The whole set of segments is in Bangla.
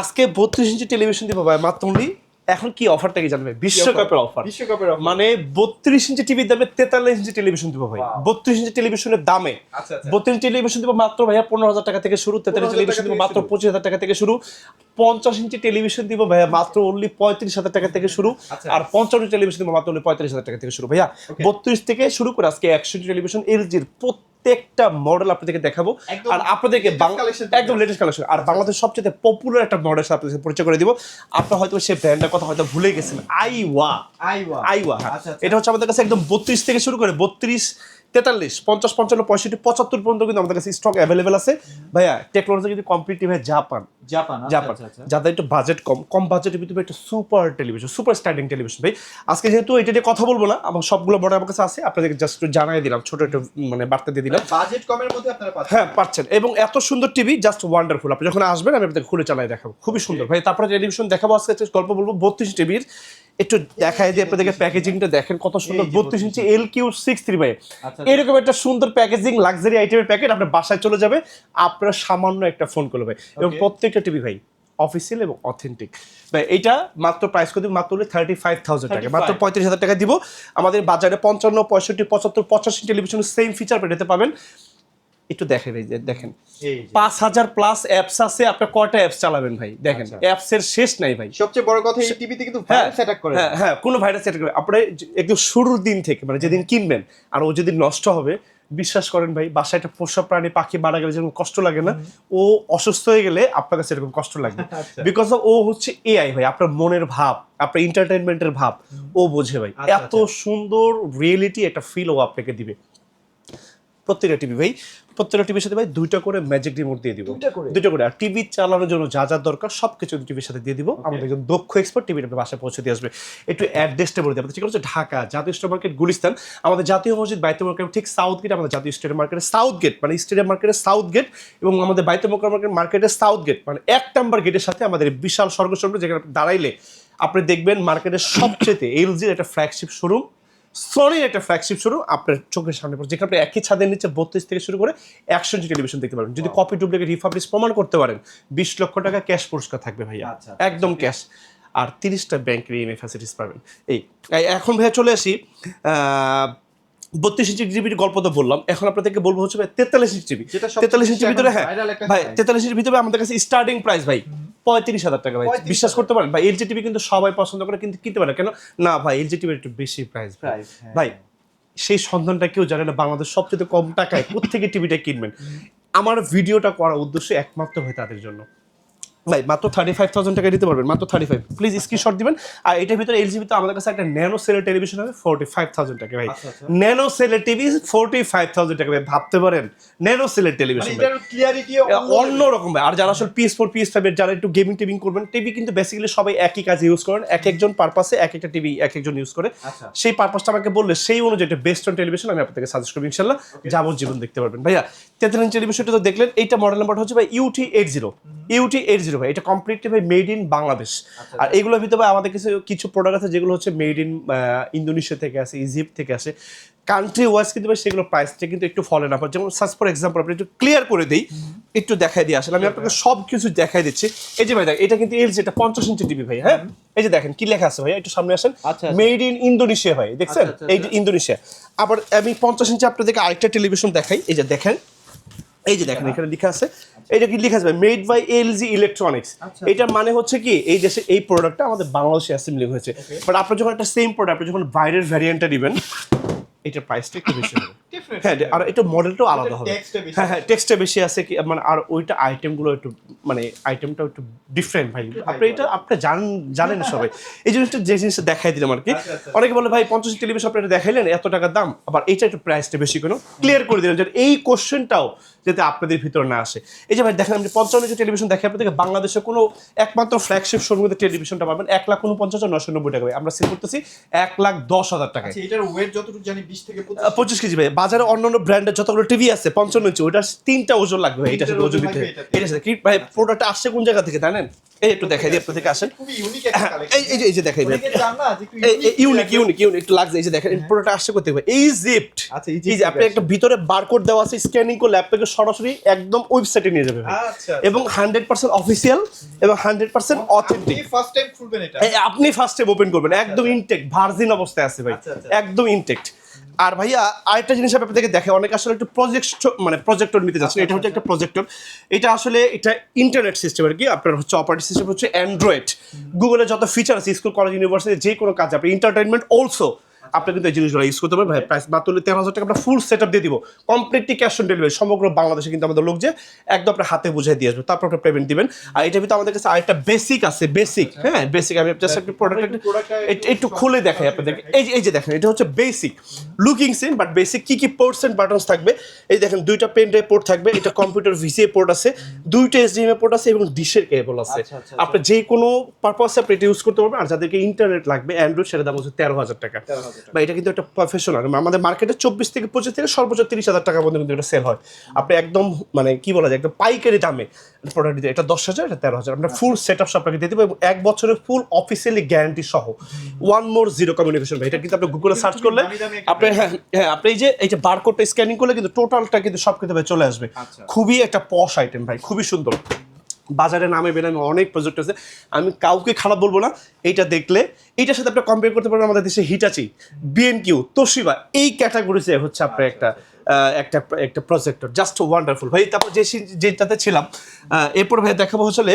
আজকে 32 ইঞ্চি টেলিভিশন দিব ভাই মাত্র only এখন কি অফারটা কি জানবে বিশ্বকাপের অফার মানে 32 ইঞ্চি টিভির দামে 43 ইঞ্চি টেলিভিশন দিব ভাই 32 ইঞ্চি টেলিভিশনের দামে 32 ইঞ্চি টেলিভিশন দিব মাত্র ভাইয়া 15,000 টাকা থেকে শুরু 43 টেলিভিশন দিব মাত্র 25,000 টাকা থেকে শুরু 50 ইঞ্চি টেলিভিশন দিব ভাইয়া মাত্র only 35,000 টাকা থেকে শুরু আর 55 ইঞ্চি টেলিভিশন দিব মাত্র only 35,000 টাকা থেকে শুরু ভাইয়া 32 থেকে শুরু করে আজকে 100 ইঞ্চি টেলিভিশন এলজির প্রত্যেকটা মডেল আপনাদেরকে দেখাবো আর আপনাদেরকে একদম লেটেস্ট কালেকশন আর বাংলাদেশের সবচেয়ে পপুলার একটা মডেল আপনাদের পরিচয় করে দিব আপনারা হয়তো সেই ব্র্যান্ডের কথা হয়তো ভুলে গেছেন আইওয়া এটা হচ্ছে আমাদের কাছে একদম 32 থেকে শুরু করে 32 43 50 55 65 75 পর্যন্ত কিন্তু আমাদের কাছে স্টক অ্যাভেলেবেল আছে ভাইয়া টেকনোলজি যদি কমপ্লিটলি ভাই জাপান যাদের একটু বাজেট কম বাজেটের ভিতরে একটা super television super standing television ভাই আজকে যেহেতু এটা নিয়ে কথা বলবো না আমার সবগুলো মডেল আমার কাছে আছে আপনাদেরকে জাস্ট একটু জানাই দিলাম ছোট একটু মানে বার্তা দিয়ে দিলাম বাজেট কমের মধ্যে আপনারা পাচ্ছেন হ্যাঁ পাচ্ছেন এবং এত সুন্দর টিভি জাস্ট ওয়ান্ডারফুল আপনি যখন আসবেন আমি আপনাদের খুলে চালাই দেখাবো খুবই সুন্দর ভাই তারপরে টেলিভিশন দেখাবো আজকে গল্প বলবো 32 টিভির একটু দেখাই দিয়ে আপনাদেরকে প্যাকেজিংটা দেখেন কত সুন্দর 32 ইঞ্চি LQ63 ভাই এরকম একটা সুন্দর প্যাকেজিং লাক্সারি আইটেমের প্যাকেট আপনার বাসায় চলে যাবে আপনার সামান্য একটা ফোন করলে ভাই এবং প্রত্যেকটা টিভি ভাই অফিসিয়াল এবং অথেন্টিক ভাই এইটা মাত্র প্রাইস করে দিব মাত্র 35,000 টাকা মাত্র 35,000 টাকা দিব আমাদের বাজারে 55 65 75 85 টেলিভিশন সেম ফিচার পেতে পাবেন একটু দেখেন এই যে দেখেন 5,000 প্লাস অ্যাপস আছে আপনি কয়টা অ্যাপস চালাবেন ভাই দেখেন অ্যাপস এর শেষ নাই ভাই সবচেয়ে বড় কথা এই টিভিতে কিন্তু ভাইরাস অ্যাটাক করে হ্যাঁ কোনো ভাইরাস অ্যাটাক করে আপনি একদম শুরুর দিন থেকে মানে যেদিন কিনবেন আর ও যেদিন নষ্ট হবে বিশ্বাস করেন ভাই বাসায় একটা পোষা প্রাণী পাখি মারা গেলে যেরকম কষ্ট লাগে না ও অসুস্থ হয়ে গেলে আপনার কাছে এরকম কষ্ট লাগবে বিকজ ও হচ্ছে এআই ভাই আপনার মনের ভাব আপনার এন্টারটেইনমেন্টের ভাব ও বোঝে ভাই এত সুন্দর রিয়েলিটি একটা ফিল ও আপনাকে দিবে প্রত্যেকটা টিভি ভাই প্রত্যেকটা টিভির সাথে ভাই দুইটা করে ম্যাজিক রিমোট দিয়ে দিব দুইটা করে আর টিভি চালানোর জন্য যা যা দরকার সবকিছু টিভির সাথে দিয়ে দিব আমাদের একজন দক্ষ এক্সপার্ট টিভিটা বাসায় পৌঁছে দিয়ে আসবে একটু অ্যাড্রেসটা বলে দিই আমাদের ঠিক হচ্ছে ঢাকা জাতীয় স্টোর মার্কেট গুলিস্তান আমাদের জাতীয় মসজিদ বাইতুল মোকাররম ঠিক সাউথ গেট আমাদের জাতীয় স্টেডিয়াম মার্কেটের সাউথ গেট মানে স্টেডিয়াম মার্কেটের সাউথ গেট এবং আমাদের বাইতুল মোকাররম মার্কেটের সাউথ গেট মানে 1 নম্বর গেটের সাথে আমাদের বিশাল স্বর্গসম্রাট যেখানে দাঁড়াইলে আপনি দেখবেন মার্কেটের সবচেয়ে এলজির একটা ফ্ল্যাগশিপ শোরুম সনির একটা ফ্ল্যাগশিপ শুরু আপনার চোখের সামনে পড়ে যেখানে আপনি একই ছাদের নিচে 32 থেকে শুরু করে 100 ইঞ্চি টেলিভিশন দেখতে পারবেন যদি কপি ডুপ্লিকেট রিফাবলিশ প্রমাণ করতে পারেন 20 লক্ষ টাকা ক্যাশ পুরস্কার থাকবে ভাইয়া একদম ক্যাশ আর 30টা ব্যাংকের ইএমআই ফ্যাসিলিটিস পাবেন এই এখন ভাইয়া চলে আসি 32 ইঞ্চি টিভির গল্প তো বললাম এখন আপনাদেরকে বলবো হচ্ছে ভাই 43 ইঞ্চি টিভি 43 ইঞ্চির ভিতরে হ্যাঁ ভাই 43 ইঞ্চির ভিতরে আমাদের কাছে স্টার্টিং প্রাইস ভাই 35,000 টাকা ভাই বিশ্বাস করতে পারেন ভাই এলজি টিভি কিন্তু সবাই পছন্দ করে কিন্তু কিনতে পারে কেন না ভাই এলজি টিভির একটু বেশি প্রাইস ভাই সেই সন্ধানটা কেউ জানে না বাংলাদেশ সবচেয়ে কম টাকায় কোত্থেকে টিভিটা কিনবেন আমার ভিডিওটা করার উদ্দেশ্য একমাত্র হয় তাদের জন্য ভাই মাত্র 35,000 টাকা দিতে পারবেন মাত্র 35 প্লিজ স্ক্রিনশট দিবেন আর এটার ভিতরে এলজি ভিতরে আমাদের কাছে একটা ন্যানো সেলের টেলিভিশন হবে 45,000 টাকা ভাই ন্যানো সেলের টিভি 45,000 টাকা ভাই ভাবতে পারেন ন্যানো সেলের টেলিভিশন এটার ক্লিয়ারিটি অন্য রকম ভাই আর যারা আসলে PS4 PS5 এর যারা একটু গেমিং টেবিং করবেন টিভি কিন্তু বেসিক্যালি সবাই একই কাজে ইউজ করেন একজন পারপাসে একটা টিভি একজন ইউজ করে সেই পারপাসটা আমাকে বললে সেই অনুযায়ী একটা বেস্ট অন টেলিভিশন আমি আপনাদেরকে সাজেস্ট করব ইনশাআল্লাহ যাবজ্জীবন দেখতে পারবেন ভাইয়া 43 ইঞ্চি টেলিভিশনটা তো দেখলেন এইটা মডেল নাম্বার হচ্ছে ভাই UT80 ভাই এটা কমপ্লিটলি ভাই মেড ইন বাংলাদেশ আর এগুলোর ভিতরে ভাই আমাদের কিছু প্রোডাক্ট আছে যেগুলো হচ্ছে মেড ইন ইন্দোনেশিয়া থেকে আসে ইজিপ্ট থেকে আসে কান্ট্রি ওয়াইজ কিন্তু ভাই সেগুলো প্রাইসটা কিন্তু একটু ফলেন আপ যেমন সাজ ফর এক্সাম্পল আপনি একটু ক্লিয়ার করে দিই একটু দেখাই দিয়ে আসলে আমি আপনাকে সব কিছু দেখাই দিচ্ছি এই যে ভাই দেখ এটা কিন্তু এলজি এটা 50 ইঞ্চি টিভি ভাই হ্যাঁ এই যে দেখেন কি লেখা আছে ভাই একটু সামনে আসেন মেড ইন ইন্দোনেশিয়া ভাই দেখছেন এই যে ইন্দোনেশিয়া আবার আমি 50 ইঞ্চি আপনাদেরকে আরেকটা টেলিভিশন দেখাই এই যে দেখেন এই যে দেখেন এখানে লেখা আছে এটা কি লেখা আছে মেড বাই এলজি ইলেকট্রনিক্স এটার মানে হচ্ছে কি এই দেশে এই প্রোডাক্টটা আমাদের বাংলাদেশে অ্যাসেম্বলি হয়েছে বাট আপনি যখন একটা সেম প্রোডাক্ট আপনি যখন বাইরের ভ্যারিয়েন্টটা নেবেন এটার প্রাইসটা একটু বেশি হবে হ্যাঁ আর এটা মডেলটাও আলাদা হবে হ্যাঁ হ্যাঁ টেক্সটটা বেশি আছে কি মানে আর ওইটা আইটেমগুলো একটু মানে আইটেমটা একটু ডিফারেন্ট ভাই আপনি এটা আপনি জানেন সবাই এই জিনিসটা যে জিনিসটা দেখাই দিলাম আর কি অনেকে বলে ভাই 50 টেলিভিশন আপনি দেখাইলেন এত টাকার দাম আবার এইটা একটু প্রাইসটা বেশি কেন ক্লিয়ার করে দিলেন যে এই কোশ্চেনটাও যাতে আপনাদের ভিতরে না আসে এই যে ভাই দেখেন আপনি 55 ইঞ্চি টেলিভিশন দেখে আপনাদেরকে বাংলাদেশে কোনো একমাত্র ফ্ল্যাগশিপ শোরুমে টেলিভিশনটা পাবেন 1,49,990 টাকা ভাই আমরা সেল করতেছি 1,10,000 টাকা এটার ওয়েট যতটুকু জানি 20 থেকে 25 কেজি ভাই বাজারে অন্যান্য ব্র্যান্ডের যতগুলো টিভি আছে 55 ইঞ্চি ওটার 3টা ওজন লাগবে ভাই এটার সাথে ওজন দিতে এটার সাথে কি ভাই প্রোডাক্ট আসছে কোন জায়গা থেকে জানেন? এই একটু দেখাই দিই, আপনাদের আসেন। খুবই ইউনিক একটা কালেকশন। এই যে দেখাই ভাই, অনেকে জান না যে একটু ইউনিক একটু লাগছে। এই যে দেখেন প্রোডাক্ট আসছে কোথা থেকে, ইজিপ্ট। আচ্ছা, এই যে আপনি একটা ভিতরে বারকোড দেওয়া আছে, স্ক্যানিং করলে আপনাকে সরাসরি একদম ওয়েবসাইটে নিয়ে যাবে ভাই। আচ্ছা, এবং 100% অফিসিয়াল এবং 100% অথেন্টিক। আপনি ফার্স্ট টাইম খুলবেন এটা? আপনি ফার্স্ট টাইম ওপেন করবেন, একদম ইনটেক্ট ভার্জিন অবস্থায় আছে ভাই, আচ্ছা, আচ্ছা। একদম ইনটেক্ট। আর ভাইয়া আরেকটা জিনিস আমি আপনাদেরকে দেখে, অনেক আসলে একটু প্রজেক্টর নিতে যাচ্ছেন। এটা হচ্ছে একটা প্রজেক্টর, এটা আসলে এটা ইন্টারনেট সিস্টেম আর কি। আপনার হচ্ছে অপারেটিং সিস্টেম হচ্ছে অ্যান্ড্রয়েড। গুগলে যত ফিচার আছে স্কুল কলেজ ইউনিভার্সিটি যে কোনো কাজ, আপনি এন্টারটেইনমেন্ট অলসো আপনি কিন্তু এই জিনিসগুলো ইউজ করতে পারবেন ভাই। প্রাইস মাত্র 13,000 টাকা আমরা ফুল সেট আপ দিয়ে দিব, কমপ্লিটলি ক্যাশ অন ডেলিভারি। সমগ্র বাংলাদেশে কিন্তু আমাদের লোক যে একদম আপনার হাতে বুঝিয়ে দিয়ে আসবে, তারপর আপনার পেমেন্ট দিবেন। আর এটার ভিতরে আমাদের কাছে আরেকটা বেসিক আছে, বেসিক, হ্যাঁ বেসিক। আমি জাস্ট একটা প্রোডাক্ট একটু খুলে দেখাই আপনাদেরকে। এই যে দেখেন, এটা হচ্ছে basic looking same but basic. কি কি পোর্টস এন্ড বাটনস থাকবে, এই দেখেন দুইটা পেন ড্রাইভ পোর্ট থাকবে, এটা কম্পিউটার ভিসিএ পোর্ট আছে, দুইটা এইচডিএমআই পোর্ট আছে এবং ডিশের কেবল আছে। আপনি যে কোনো পারপাসে আপনি এটা ইউজ করতে পারবেন। আর যাদেরকে ইন্টারনেট লাগবে অ্যান্ড্রয়েড, সেটা দাম হচ্ছে 13,000 টাকা। বা এটা কিন্তু একটা প্রফেশনাল, আমাদের মার্কেটে 24 থেকে 25 থেকে সর্বোচ্চ 30,000 টাকা পর্যন্ত কিন্তু এটা সেল হয়। আপনি একদম মানে কি বলা যায়, একদম পাইকারি দামে প্রোডাক্ট দিতে, এটা 10,000, এটা 13,000। আপনার ফুল সেট আপ আপনাকে দিয়ে দেবো এবং 1 বছরের ফুল অফিসিয়ালি গ্যারান্টি সহ। ওয়ান মোর জিরো কমিউনিকেশন ভাই। এটা কিন্তু আপনি গুগলে সার্চ করলে আপনি হ্যাঁ আপনি এই যে বারকোডটা স্ক্যানিং করলে কিন্তু টোটালটা কিন্তু সব কিছু চলে আসবে। খুবই একটা পশ আইটেম ভাই, খুবই সুন্দর। বাজারে নামে বেনামে অনেক প্রজেক্ট আছে, আমি কাউকে খারাপ বলবো না। এইটা দেখলে এইটার সাথে আপনি কম্পেয়ার করতে পারবেন আমাদের দেশে হিটাচি, বিএনকিউ, তোশিবা, এই ক্যাটাগরিতে হচ্ছে আপনার একটা প্রজেক্টর জাস্ট ওয়ান্ডারফুল ভাই। তারপর যেটাতে ছিলাম এরপর ভাই দেখাবো আসলে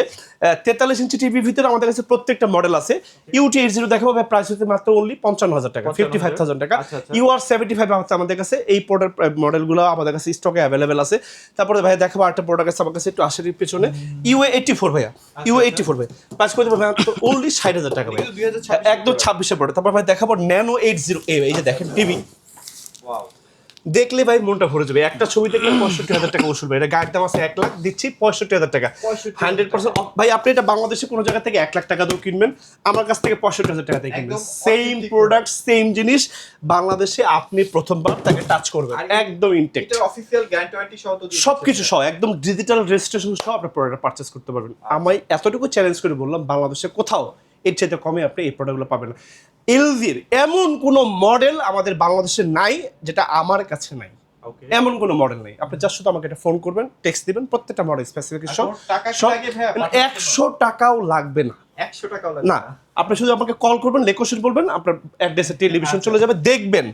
43 ইঞ্চি টিভির ভিতরে আমাদের কাছে প্রত্যেকটা মডেল আছে। ইউটি 80 দেখাবো ভাই, প্রাইস হচ্ছে মাত্র অনলি 55,000 টাকা, 55,000 টাকা। ইউআর 75 আছে আমাদের কাছে। এই প্রোডাক্ট মডেলগুলো আমাদের কাছে স্টকে অ্যাভেলেবেল আছে। তারপরে ভাই দেখাবো আরেকটা প্রোডাক্ট আছে আমার কাছে একটু 80 পেছনে, ইউএ 84 ভাইয়া, ইউএ 84 ভাই, প্রাইস করে দেবো ভাই অনলি 60,000 টাকা ভাই, একদম 26-এর প্রোডাক্ট। তারপর ভাই দেখাবো ন্যানো 80A, এই যে দেখেন টিভি, দেখলে ভাই মনটা ভরে যাবে। একটা ছবি দেখলে 65,000 টাকা ওষুধ ভাই। এটা গায়ের দাম আছে 1 লাখ, দিচ্ছি 65,000 টাকা, 100% ভাই। আপনি এটা বাংলাদেশে কোনো জায়গা থেকে 1 লাখ টাকা দিয়েও কিনবেন, আমার কাছ থেকে 65,000 টাকা দিয়ে কিনবেন। সেম প্রোডাক্ট সেম জিনিস, বাংলাদেশে আপনি প্রথমবার তাকে টাচ করবেন, একদম ইনটেক্ট, এটা অফিশিয়াল গ্যারান্টি ওয়ারেন্টি সহ তো সবকিছু সহ, একদম ডিজিটাল রেজিস্ট্রেশন সহ আপনার প্রোডাক্ট পারচেজ করতে পারবেন। আমি এতটুকু চ্যালেঞ্জ করে বললাম, বাংলাদেশে কোথাও এর চাইতে কমে আপনি এই প্রোডাক্টগুলো পাবেন না। এলজির এমন কোনো মডেল আমাদের বাংলাদেশে নাই যেটা আমার কাছে নাই, এমন কোনো মডেল নেই। আপনি জাস্ট শুধু আমাকে এটা ফোন করবেন, টেক্সট দিবেন, প্রত্যেকটা মডেল স্পেসিফিকেশন 100 টাকাও লাগবে না, 100 টাকাও লাগবে না। আপনি শুধু আমাকে কল করবেন, লোকেশন বলবেন, আপনার অ্যাড্রেসে টেলিভিশন চলে যাবে, দেখবেন,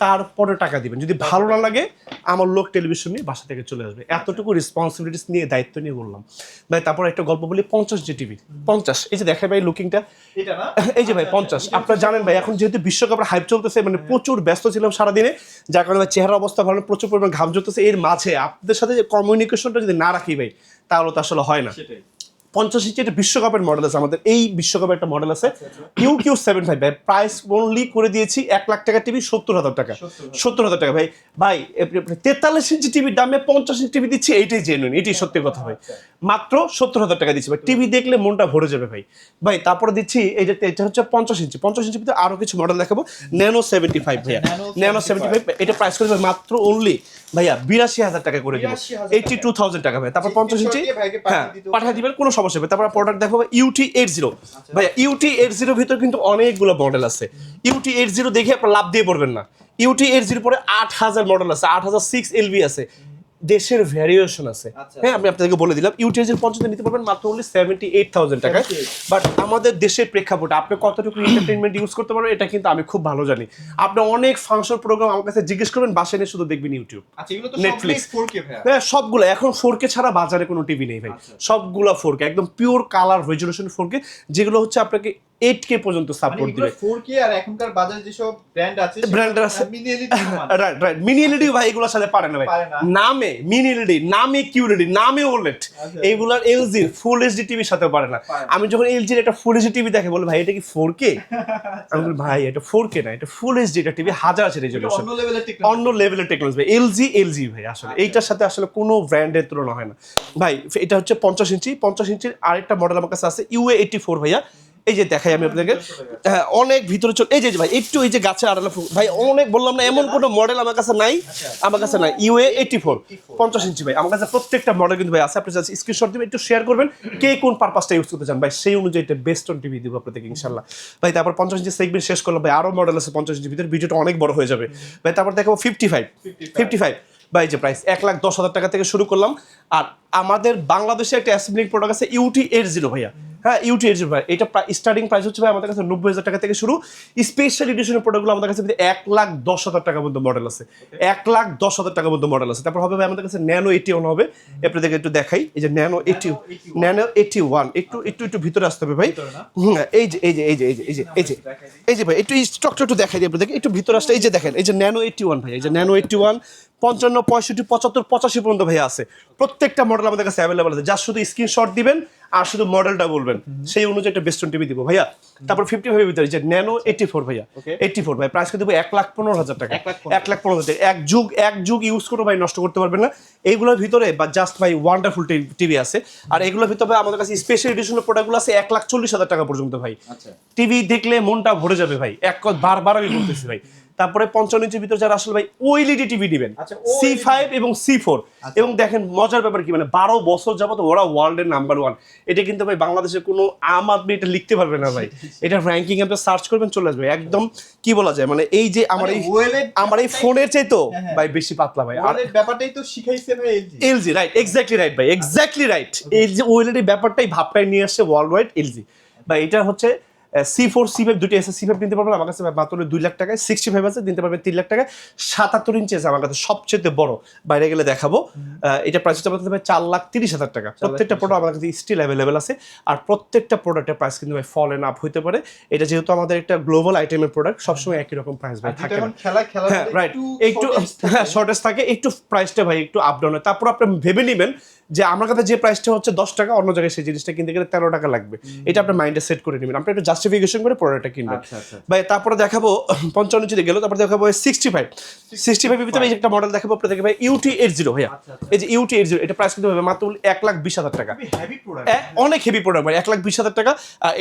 তারপরে টাকা দিবেন। যদি ভালো না লাগে আমার লোক টেলিভিশন নিয়ে বাসা থেকে চলে আসবে। এতটুকু রেসপন্সিবিলিটিস নিয়ে, দায়িত্ব নিয়ে বললাম ভাই। তারপর একটা গল্প বলি, 50 জি টিভি, 50, এই যে দেখেন ভাই লুকিংটা, এটা না এই যে ভাই 50। আপনারা জানেন ভাই, এখন যেহেতু বিশ্বকাপের হাইপ চলতেছে, মানে প্রচুর ব্যস্ত ছিলাম সারাদিনে, যার কারণে চেহারা অবস্থা ভালো, প্রচুর পরিমাণ ঘাম ঝরতেছে। এর মাঝে আপনাদের সাথে যে কমিউনিকেশনটা যদি না রাখি ভাই, তাহলে তো আসলে হয় না। 50 ইঞ্চি একটা বিশ্বকাপের মডেল আছে আমাদের, এই বিশ্বকাপের একটা মডেল আছে QQ75 ভাই, প্রাইস অনলি করে দিয়েছি 1 লাখ টাকা টিভি, 70,000 টাকা, 70,000 টাকা ভাই। ভাই 43 ইঞ্চি টিভির দামে 50 ইঞ্চি টিভি দিচ্ছি, এইটাই জেনুইন, এটাই সত্যি কথা ভাই। মাত্র 70,000 টাকা দিচ্ছি ভাই, টিভি দেখলে মনটা ভরে যাবে ভাই। ভাই তারপরে দিচ্ছি এটা হচ্ছে 50 ইঞ্চি, 50 ইঞ্চির ভিতরে আরো কিছু মডেল দেখাবো, ন্যানো 75 ভাইয়া, ন্যানো 75, এটা প্রাইস করে মাত্র অনলি ভাইয়া 82,000 টাকা করে দিব, 82,000 টাকা ভাই। তারপর 50 ইঞ্চি হ্যাঁ পাঠিয়ে দিবেন, কোনো সমস্যা হবে। তারপর প্রোডাক্ট দেখো UT 80 ভাইয়া, UT 80 ভিতরে কিন্তু অনেকগুলো মডেল আছে। UT 80 দেখে আপনার লাভ দিয়ে পড়বেন না। UT 80 পরে 8,000 মডেল আছে, 8,006 LV আছে, দেশের ভ্যারিয়েশন আছে। হ্যাঁ আমি আপনাদেরকে বলে দিলাম, UT 80 50 নিতে পারবেন মাত্র অনলি 78,000 টাকায়। বাট আমাদের দেশের প্রেক্ষাপটে আপনি কতটুকু এন্টারটেইনমেন্ট ইউজ করতে পারবেন এটা কিন্তু আমি খুব ভালো জানি। আপনি অনেক ফাংশন প্রোগ্রাম আমার কাছে জিজ্ঞেস করবেন, বাসায় নিয়ে শুধু দেখবেন ইউটিউব, আচ্ছা এগুলো তো নেটফ্লিক্স, 4K ভাই। হ্যাঁ সবগুলো এখন 4K ছাড়া বাজারে কোনো টিভি নেই ভাই, সবগুলো 4K, একদম পিওর কালার রেজলিউশন 4K, যেগুলো হচ্ছে আপনাকে 8K পর্যন্ত সাপোর্ট দিবে। 4K আর এখনকার বাজারে যেসব ব্র্যান্ড আছে, ব্র্যান্ড আছে mini LED, right, mini LED ভাই এগুলোর সাথে পারে না ভাই। নামে মিনি এলইডি, নামে কিউএলইডি, নামে ওলেড, এইগুলার এলজি ফুল এইচডি টিভির সাথে পারে না। আমি যখন এলজির একটা ফুল এইচডি টিভি দেখে বলে ভাই এটা কি 4K, আমি বলি ভাই এটা 4K না, এটা ফুল এইচডি, এটা টিভি 1000 আছে রেজলিউশন, অন্য লেভেলের টেকনোলজি ভাই। এলজি ভাই আসলে এইটার সাথে আসলে কোনো ব্র্যান্ডের তুলনা হয় না ভাই। এটা হচ্ছে 50 ইঞ্চি, 50 ইঞ্চির আরেকটা মডেল আমার কাছে আছে UA 84 ভাইয়া, এই যে দেখাই আমি আপনাদেরকে, হ্যাঁ অনেক ভিতরে চল, এই যে ভাই একটু এই যে গাছের আড়ালে ভাই অনেক বললাম না, এমন কোনো মডেল আমার কাছে নাই, আমার কাছে নাই। ইউএ 84 50 ইঞ্চি ভাই আমার কাছে প্রত্যেকটা মডেল কিন্তু ভাই আছে। আপনি জাস্ট স্ক্রিনশট দিবেন, একটু শেয়ার করবেন কে কোন পারপাসটা ইউজ করতে চান ভাই, সেই অনুযায়ী এটা বেস্ট অন টিভি দিব আপনাদেরকে ইনশাল্লাহ ভাই। তারপর 50 ইঞ্চি সেগমেন্ট শেষ করলাম ভাই, আরো মডেল আছে 50 ইঞ্চির ভিতরে, ভিডিওটা অনেক বড় হয়ে যাবে ভাই। তারপর দেখাবো 55 ভাই, যে প্রাইস 1,10,000 টাকা থেকে শুরু করলাম। আর আমাদের বাংলাদেশে একটা অ্যাসেম্বলিং প্রোডাক্ট আছে ইউটি 80 ভাইয়া, হ্যাঁ ইউটি 80 ভাই, এটা স্টার্টিং প্রাইস হচ্ছে ভাই আমাদের কাছে 90,000 টাকা থেকে শুরু। স্পেশাল এডিশনের প্রোডাক্টগুলো আমাদের কাছে 1,10,000 টাকা পর্যন্ত মডেল আছে, 1,10,000 টাকা পর্যন্ত মডেল আছে। তারপর হবে ভাই আমাদের কাছে ন্যানো 81 হবে, আপনাদেরকে একটু দেখাই, এই যে ন্যানো 81 একটু ভিতরে আসতে হবে ভাই। এই যে ভাই একটু স্ট্রাকচার একটু দেখাই দিই আপনাদেরকে, একটু ভিতরে আসতে, এই যে দেখেন এই যে ন্যানো 81 ভাই, এই যে ন্যানো 81 55 65 75 85 পর্যন্ত ভাইয়া আছে। প্রত্যেকটা মডেল আমাদের কাছে অ্যাভেলেবল আছে, যা শুধু স্ক্রিনশট দিবেন আর শুধু মডেলটা বলবেন, সেই অনুযায়ী একটা বেস্ট টিভি দিব ভাইয়া। তারপর 55 এর ভিতরে যে ন্যানো 84 ভাইয়া, 84 ভাই প্রাইস করে দেবো 1,15,000 টাকা, 1,15,000 টাকা। এক যুগ ইউজ করে ভাই নষ্ট করতে পারবেন না। এইগুলোর ভিতরে বা জাস্ট ভাই ওয়ান্ডারফুল টিভি আছে। আর এগুলোর ভিতরে আমাদের কাছে স্পেশাল এডিশনের প্রোডাক্টগুলো আছে 1,40,000 টাকা পর্যন্ত ভাই। টিভি দেখলে মনটা ভরে যাবে ভাই, বারবার আমি বলতেছি ভাই। তারপরে 55 ইঞ্চির ভিতরে যারা আসলে ভাই ওএলইডি টিভি দিবেন, C5 এবং C4, এবং দেখেন মজার ব্যাপার কি, মানে 12 বছর যাবত ওরা ওয়ার্ল্ডের নাম্বার 1। এটা কিন্তু ভাই বাংলাদেশের কোনো আম আদমি এটা লিখতে পারবে না ভাই, এটা র্যাঙ্কিং আপনি সার্চ করবেন চলে আসবে একদম, কি বলা যায় মানে এই যে আমার এই ফোনের চাইতো ভাই বেশি পাতলা ভাই। আর ব্যাপারটাই তো শিখাইছে ভাই এলজি, রাইট, এক্স্যাক্টলি রাইট ভাই, এক্স্যাক্টলি রাইট। এই যে ওএলইডি ব্যাপারটাই ভাবটাই নিয়ে আসছে ওয়ার্ল্ড ওয়াইড এলজি ভাই। এটা হচ্ছে C4 C5 দুটি আছে, C5 নিতে পারবেন আমার কাছে মাত্র 2 লাখ টাকায়, 65 আছে নিতে পারবেন 3 লাখ টাকায়, 77 ইঞ্চি আছে আমার কাছে সবচেয়ে বড়, বাইরে গেলে দেখাবো। এটা প্রাইস হচ্ছে আমাদের 4,30,000 টাকা। প্রত্যেকটা প্রোডাক্ট আমার কাছে স্টিল অ্যাভেলেবেল আছে, আর প্রত্যেকটা প্রোডাক্টের প্রাইস কিন্তু ভাই ফল এন্ড আপ হইতে পারে। এটা যেহেতু আমাদের একটা গ্লোবাল আইটেমের প্রোডাক্ট, সবসময় একই রকম প্রাইস ভাই থাকে না। হ্যাঁ রাইট, একটু শর্টেজ থাকে, একটু প্রাইসটা ভাই একটু আপ ডাউন হয়। তারপর আপনি ভেবে নেবেন যে আমার কাছে যে প্রাইসটা হচ্ছে 10 টাকা, অন্য জায়গায় সেই জিনিসটা কিনতে গেলে 13 টাকা লাগবে। এটা আপনার মাইন্ডে সেট করে নেবেন, আপনি একটু জাস্টিফিকেশন করে প্রোডাক্টটা কিনবেন ভাই। তারপরে দেখাবো 55 ইঞ্চিতে গেল, তারপরে দেখাবো 65 এর ভিতরে এই একটা মডেল দেখাবো আপনাদেরকে ভাই, ইউটি 80 ভাইয়া। এই যে ইউটি 80, এটা প্রাইস কিন্তু হবে মাত্র 1,20,000 টাকা, অনেক হেভি প্রোডাক্ট ভাই, 1,20,000 টাকা।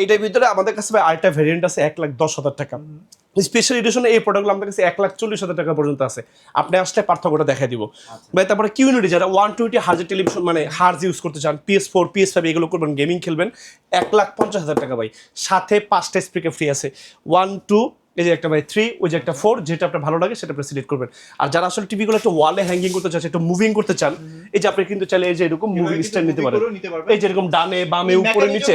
এইটার ভিতরে আমাদের কাছে ভাই আরেকটা ভেরিয়েন্ট আছে 1,10,000 টাকা। স্পেশাল এডিশনে এই প্রোডাক্টগুলো আমাদের কাছে 1,40,000 টাকা পর্যন্ত আছে, আপনি আসলে পার্থক্যটা দেখা দিব ভাই। তারপরে কিউনিটি যারা 120 হার্জের টেলিভিশন মানে হার্জ ইউজ করতে চান, PS4 PS5 এগুলো করবেন, গেমিং খেলবেন, 1,50,000 টাকা ভাই। সাথে 5টা স্পিকার ফ্রি আছে, 1 2, এই যে একটা ভাই 3, ওই যে একটা 4, যেটা আপনার ভালো লাগে সেটা আপনি সিলেক্ট করবেন। আর যারা আসলে টিভিগুলো একটু ওয়ালে হ্যাঙ্গিং করতে চান, একটু মুভিং করতে চান, এই যে আপনি কিন্তু চাইলে এই যে এরকম মুভিং স্ট্যান্ড নিতে পারেন, এই যে এরকম ডানে বামে উপরে নিচে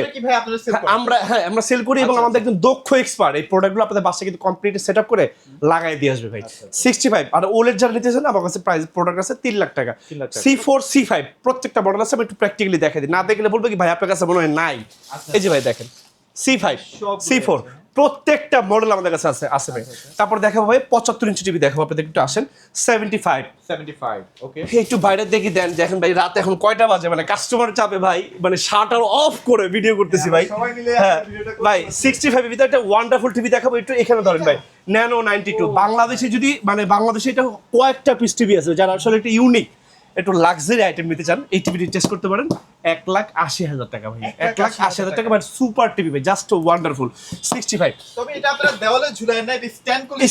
আমরা সেল করি, এবং আমাদের একদম দক্ষ এক্সপার্ট এই প্রোডাক্টগুলো আপনাদের বাসায় কিন্তু কমপ্লিট সেটআপ করে লাগাই দিয়ে আসবে ভাই। 65 আর ওলেড যারা নিতে চান আমার কাছে প্রাইস প্রোডাক্ট আছে 3 লাখ টাকা। C4 C5 প্রত্যেকটা মডেল আছে, আমি একটু প্র্যাকটিক্যালি দেখাই দিই, না দেখলে বলবে কি ভাই আপনার কাছে মনে হয় নাই। এই যে ভাই দেখেন C5 C4 প্রত্যেকটা মডেল আমাদের কাছে আছে ভাই। তারপর দেখাবো ভাই 75 ইঞ্চি টিভি দেখাবো আপনাদের, একটু আসেন 75 ওকে। একটু বাইরে দেখি দেন, দেখেন ভাই রাত এখন কয়টা বাজে, মানে কাস্টমার চাপে ভাই, মানে শাটার অফ করে ভিডিও করতেছি ভাই। হ্যাঁ ভাই 65 এর ভিতরে একটা ওয়ান্ডারফুল টিভি দেখাবো, একটু এখানে ধরেন ভাই, ন্যানো 92। বাংলাদেশে যদি মানে বাংলাদেশে এটা কয়েকটা পিস টিভি আছে যারা আসলে একটা ইউনিক একটু লাক্সারি আইটেম নিতে চান, এই টিভিটি টেস্ট করতে পারেন। 1,80,000 টাকা ভাই, 1,80,000 টাকা ভাই, সুপার টিভি ভাই, জাস্ট ওয়ান্ডারফুল। 65 তবে এটা আপনারা দেওয়ালে ঝুলায় না, এটা স্ট্যান্ড করলে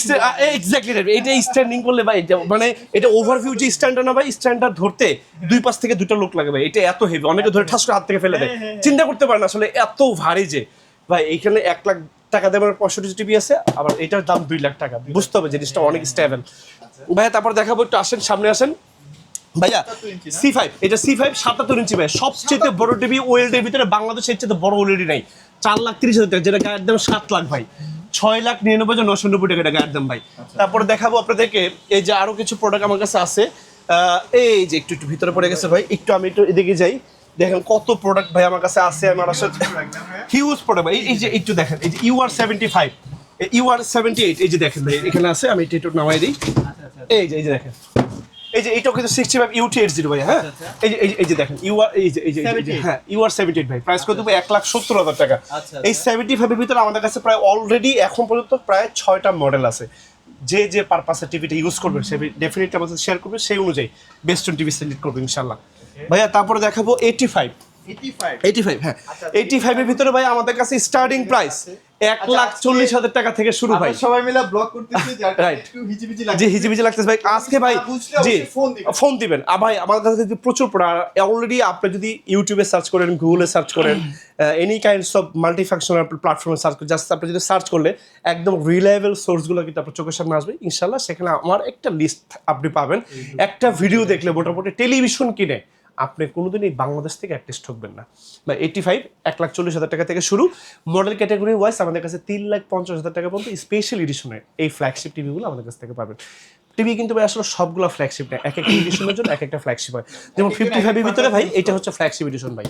এক্স্যাক্টলি রাইট, এটা স্ট্যান্ডিং করলে ভাই মানে এটা ওভারভিউ যে স্ট্যান্ডটা না ভাই, স্ট্যান্ডটা ধরতে দুই পাশ থেকে দুটো লোক লাগে ভাই, এটা এত হেভি, অনেকে ধরে ঠাস করে হাত থেকে ফেলে দেয়, চিন্তা করতে পারেন আসলে এত ভারী যে ভাই। এইখানে 1 লাখ টাকা দেওয়ার 65 টিভি আছে, আবার এটার দাম 2 লাখ টাকা, বুঝতে হবে জিনিসটা অনেক স্টেবল ভাই। তারপর দেখাবো, একটু আসেন সামনে আসেন ভাইয়া। C5 এটা C5 77 ইঞ্চি ভাই, সবচেয়ে বড় টিভি ওএলইডির ভিতরে বাংলাদেশের চেয়ে বড় ওএলইডি নাই। 4,30,000 টাকা, যেটা গায়ের দাম 7 লাখ ভাই, 6,99,990 টাকা এটা গায়ের দাম ভাই। তারপরে দেখাবো আপনাদেরকে এই যে আরো কিছু প্রোডাক্ট আমার কাছে আছে, এই যে একটু ভিতরে পড়ে গেছে ভাই, একটু আমি একটু এদিকে যাই, দেখেন কত প্রোডাক্ট ভাই আমার কাছে আছে। আমার আসলে হিউজ প্রোডাক্ট ভাই, এই যে একটু দেখেন, এই যে UR75 UR78, এই যে দেখেন ভাই এখানে আছে, আমি একটু নামাই দিই, এই যে দেখেন, এই যে এইটাও কিন্তু 65 UT 80 ভাই। হ্যাঁ এই যে দেখেন হ্যাঁ UR78 ভাই, প্রাইস কত দেবো 1,70,000 টাকা। এই 75 এর ভিতরে আমাদের কাছে প্রায় অলরেডি এখন পর্যন্ত প্রায় 6টা মডেল আছে। যে পারপাসে টিভিটা ইউজ করবে সে ডেফিনেটলি আমাদের শেয়ার করবে, সেই অনুযায়ী বেস্ট অন টিভি সিলেক্ট করবে ইনশাল্লাহ ভাইয়া। তারপরে দেখাবো 85 85 হ্যাঁ 85 এর ভিতরে ভাই আমাদের কাছে স্টার্টিং প্রাইস 1,40,000 টাকা থেকে শুরু ভাই। আমরা সবাই মিলে ব্লগ করতেছি যার Right. একটু হিজিবিজি জি লাগছে। হিজিবিজি লাগতেছে ভাই আজকে ভাই না বুঝলে জি অবশ্যই ফোন দিবেন। ফোন দিবেন ভাই আমাদের কাছে কিন্তু প্রচুর প্রোডাক্ট অলরেডি আপনি যদি ইউটিউবে সার্চ করেন গুগলে সার্চ করেন এনি কাইন্ডস অফ মাল্টিফাংশনাল প্ল্যাটফর্মে সার্চ করেন জাস্ট আপনি যদি সার্চ করলে একদম রিলায়েবল সোর্সগুলো কিন্তু আপনার চোখের সামনে আসবে ইনশাল্লাহ সেখানে আমার একটা লিস্ট আপনি পাবেন একটা ভিডিও দেখলে মোটামুটি টেলিভিশন কিনে আপনি কোনোদিন এই বাংলাদেশ থেকে অ্যাটলিস্ট ঠকবেন না বা 85 1,40,000 টাকা থেকে শুরু মডেল ক্যাটাগরি ওয়াইজ আমাদের কাছে 3,50,000 টাকা পর্যন্ত স্পেশাল এডিশনের এই ফ্ল্যাগশিপ টিভিগুলো আমাদের কাছ থেকে পাবেন টিভি কিন্তু ভাই আসলে সবগুলো ফ্ল্যাগশিপ না এক একটা এডিশনের জন্য এক একটা ফ্ল্যাগশিপ হয় যেমন 55 এর ভিতরে ভাই এটা হচ্ছে ফ্ল্যাগশিপ এডিশন ভাই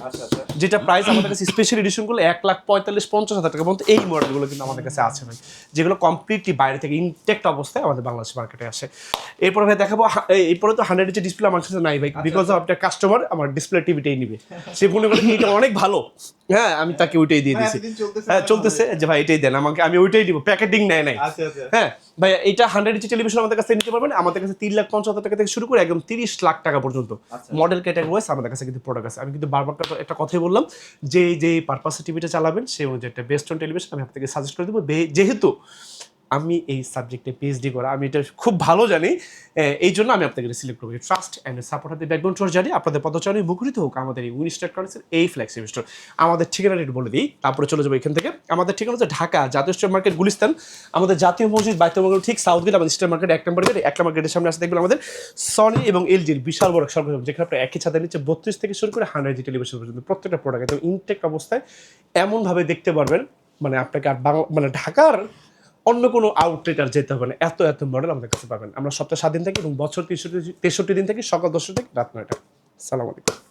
যেটা প্রাইস আমাদের কাছে স্পেশাল এডিশনগুলো 1,45,50,000 টাকা পর্যন্ত এই মডেলগুলো কিন্তু আমাদের কাছে আছে ভাই যেগুলো কমপ্লিটলি বাইরে থেকে ইনটেক্ট অবস্থায় আমাদের বাংলাদেশ মার্কেটে আসে এরপরে ভাই দেখাবো এরপরে তো 100 ইঞ্চি ডিসপ্লে আমার কাছে নাই ভাই বিকজ অফ আপনার কাস্টমার আমার ডিসপ্লে টিভিটাই নিবে সে মনে করে কি এটা অনেক ভালো হ্যাঁ আমি তাকে ওইটাই দিয়ে দিয়েছি এতদিন চলতেছে হ্যাঁ চলতেছে যে ভাই এটাই দেন আমাকে আমি ওইটাই দিব প্যাকেটিং নেয় নাই আচ্ছা আচ্ছা হ্যাঁ ভাই এটা 100 ইঞ্চি টেলিভিশন আমাদের কাছে নিতে পারবেন আমাদের কাছে 3,50,000 টাকা থেকে শুরু করে একদম 30 লাখ টাকা পর্যন্ত মডেল ক্যাটাগরি ওয়াইজ আমাদের কাছে কিন্তু প্রোডাক্ট আছে আমি কিন্তু বারবার একটা কথাই বললাম যে যে পারপাসে টিভিটা চালাবেন সেই অনুযায়ী একটা বেস্ট অন টেলিভিশন আমি আপনাকে সাজেস্ট করে দেবো যেহেতু আমি এই সাবজেক্টে পিএইচডি করা আমি এটা খুব ভালো জানি এই জন্য আমি আপনাকে সিলেক্ট করবো ট্রাস্ট অ্যান্ড সাপোর্ট হাতে ব্যাকবোন টুয়ার জানি আপনাদের পদচারণে মুখরিত হোক আমাদের এই উইনস্টার কারেন্সির এই ফ্ল্যাগশিপ স্টোর আমাদের ঠিকানাটা একটু বলে দিই তারপরে চলে যাবো এখান থেকে আমাদের ঠিকানা হচ্ছে ঢাকা জাতীয় স্টোর মার্কেট গুলিস্তান আমাদের জাতীয় মসজিদ বাইতুল ঠিক সাউথ গেট আমাদের স্টোর মার্কেট 1 নম্বর গেট 1 নম্বর গেটের সামনে আসতে দেখবেন আমাদের সনি এবং এলজির বিশাল বড় সরবরাহ যেখানে আপনার একই ছাদের নিচে 32 থেকে শুরু করে 100 জি টেলিভিশন পর্যন্ত প্রত্যেকটা প্রোডাক্ট একদম ইনটেক্ট অবস্থায় এমনভাবে দেখতে পারবেন মানে আপনাকে আর মানে ঢাকার অন্য কোনো আউটলেট আর যেতে হবে না এত এত মডেল আমাদের কাছে পাবেন আমরা সপ্তাহে 7 দিন থাকি এবং বছর 63 দিন থাকি সকাল 10টা থেকে রাত 9টা। আসসালামু আলাইকুম।